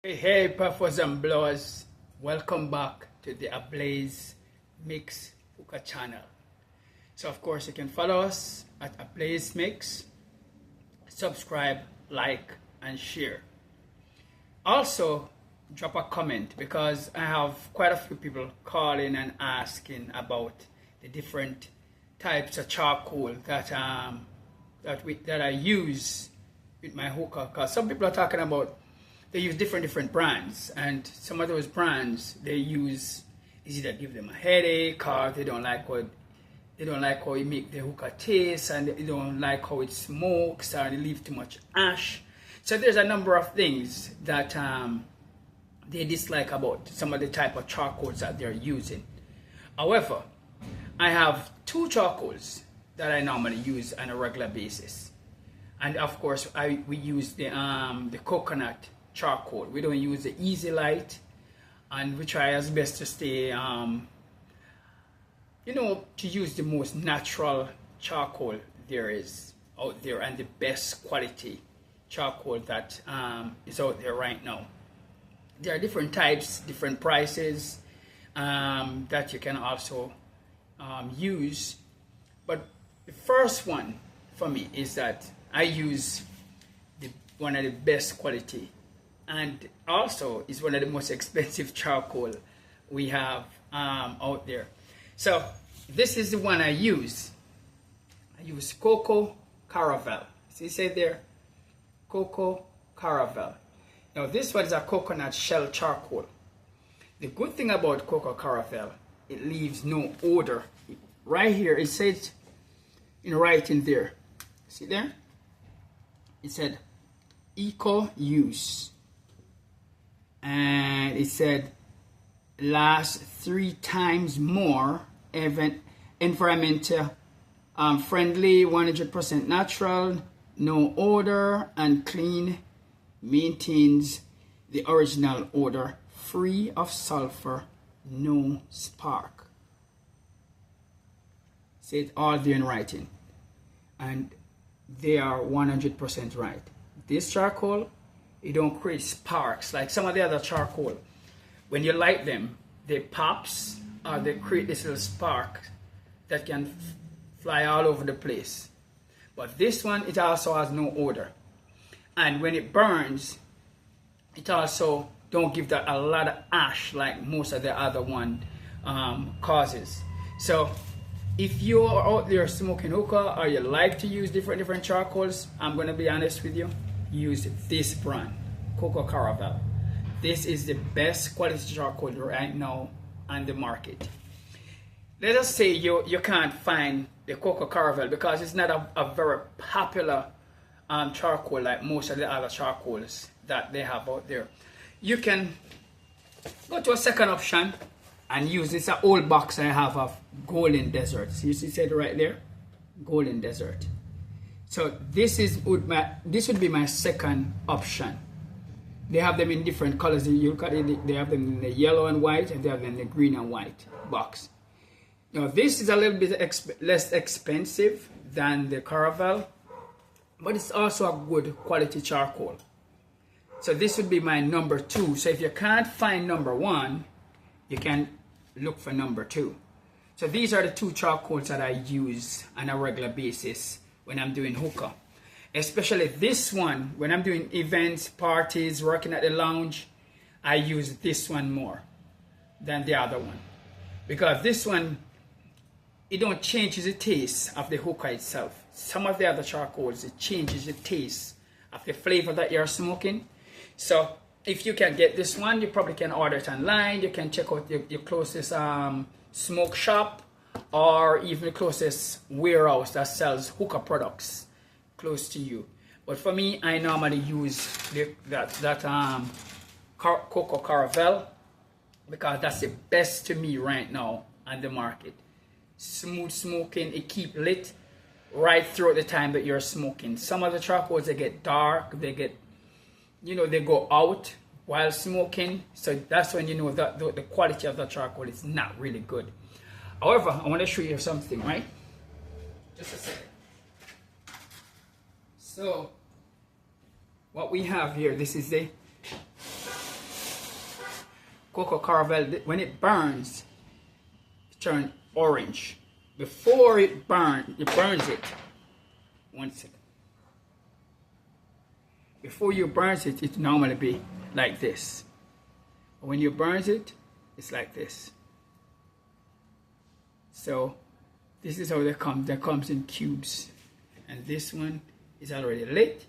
Hey, puffers and blowers, welcome back to the Ablaze Mix Hookah channel. So of course you can follow us at Ablaze Mix, subscribe, like and share. Also drop a comment because I have quite a few people calling and asking about the different types of charcoal that I use with my hookah. Because some people are talking about they use different brands, and some of those brands they use is either give them a headache or they don't like how it make the hookah taste, and they don't like how it smokes, or they leave too much ash. So there's a number of things that they dislike about some of the type of charcoals that they're using. However, I have two charcoals that I normally use on a regular basis, and of course we use the coconut charcoal. We don't use the easy light, and we try as best to stay to use the most natural charcoal there is out there, and the best quality charcoal that is out there right now. There are different types, different prices that you can also use, but the first one for me is that I use one of the best quality, and also is one of the most expensive charcoal we have out there. So this is the one I use. I use Cocoa Caramel. See it say there? Cocoa Caramel. Now this one is a coconut shell charcoal. The good thing about Cocoa Caramel, it leaves no odor. Right here it says in writing there. See there? It said eco use. And it said lasts 3 times more environmental friendly, 100% natural, no odor, and clean, maintains the original odor, free of sulfur, no spark. See it all there in writing, and they are 100% right. This charcoal, it don't create sparks like some of the other charcoal. When you light them, they pops or they create this little spark that can fly all over the place. But this one, it also has no odor, and when it burns, it also don't give that a lot of ash like most of the other one causes. So if you're out there smoking hookah or you like to use different charcoals, I'm gonna be honest with you, use this brand, Cocoa Caramel. This is the best quality charcoal right now on the market. Let us say you can't find the Cocoa Caramel because it's not a very popular charcoal like most of the other charcoals that they have out there. You can go to a second option and use this old box I have of Golden Desert. So you see it right there, Golden Desert. So this would be my second option. They have them in different colors. You look at it, they have them in the yellow and white, and they have them in the green and white box. Now this is a little bit less expensive than the Caramel, but it's also a good quality charcoal. So this would be my number 2. So if you can't find number 1, you can look for number 2. So these are the 2 charcoals that I use on a regular basis when I'm doing hookah. Especially this one, when I'm doing events, parties, working at the lounge, I use this one more than the other one. Because this one, it don't change the taste of the hookah itself. Some of the other charcoals, it changes the taste of the flavor that you're smoking. So if you can get this one, you probably can order it online. You can check out your closest smoke shop, or even the closest warehouse that sells hookah products close to you. But for me, I normally use Cocoa Caramel because that's the best to me right now on the market. Smooth smoking, it keep lit right throughout the time that you're smoking. Some of the charcoals, they get dark, they get, they go out while smoking. So that's when you know that the quality of the charcoal is not really good. However, I want to show you something, right? Just a second. So what we have here, this is the cocoa caramel, when it burns, it turns orange. Before it burns it. One second. Before you burn it, it normally be like this. But when you burn it, it's like this. So this is how they come. They comes in cubes. And this one is already lit.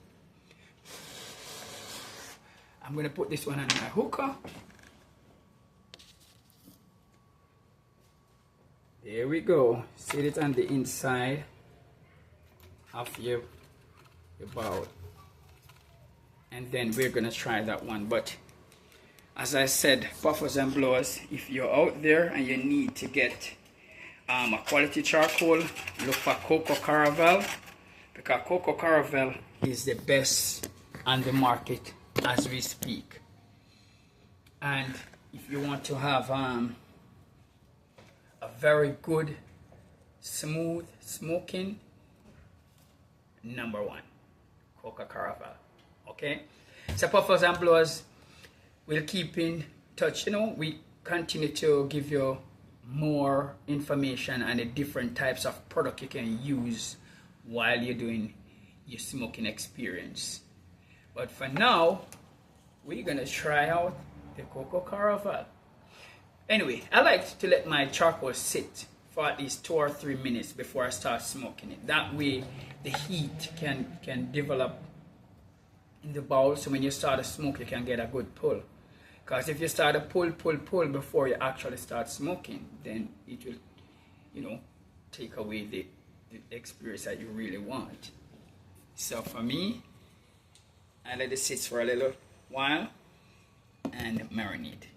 I'm gonna put this one on my hookah. There we go. Set it on the inside of your bowl. And then we're gonna try that one. But as I said, puffers and blowers, if you're out there and you need to get a quality charcoal, look for cocoa caramel, because cocoa caramel is the best on the market as we speak. And if you want to have a very good smooth smoking, number one, cocoa caramel. Okay, so puffers and blowers, we'll keep in touch. You know, we continue to give you more information on the different types of product you can use while you're doing your smoking experience. But for now, we're gonna try out the cocoa caramel. Anyway, I like to let my charcoal sit for at least 2 or 3 minutes before I start smoking it. That way the heat can develop in the bowl, so when you start to smoke you can get a good pull. Because if you start to pull before you actually start smoking, then it will, you know, take away the experience that you really want. So for me, I let it sit for a little while and marinate.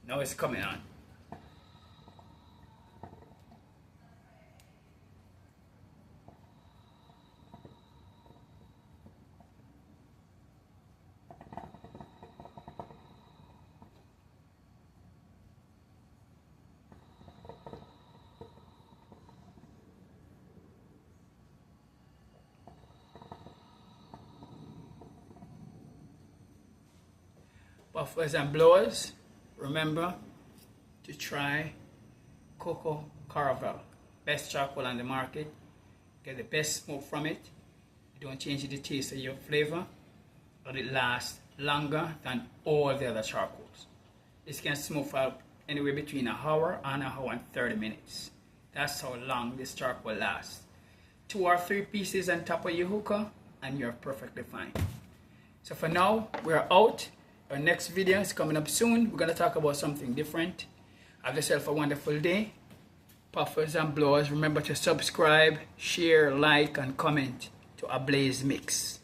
Now it's coming on. Puffers and blowers, remember to try cocoa caramel. Best charcoal on the market. Get the best smoke from it. You don't change the taste of your flavor, but it lasts longer than all the other charcoals. This can smoke for anywhere between an hour and an hour and 30 minutes. That's how long this charcoal lasts. 2 or 3 pieces on top of your hookah and you're perfectly fine. So for now, we're out. Our next video is coming up soon. We're going to talk about something different. Have yourself a wonderful day. Puffers and blowers, remember to subscribe, share, like, and comment to Ablaze Mix.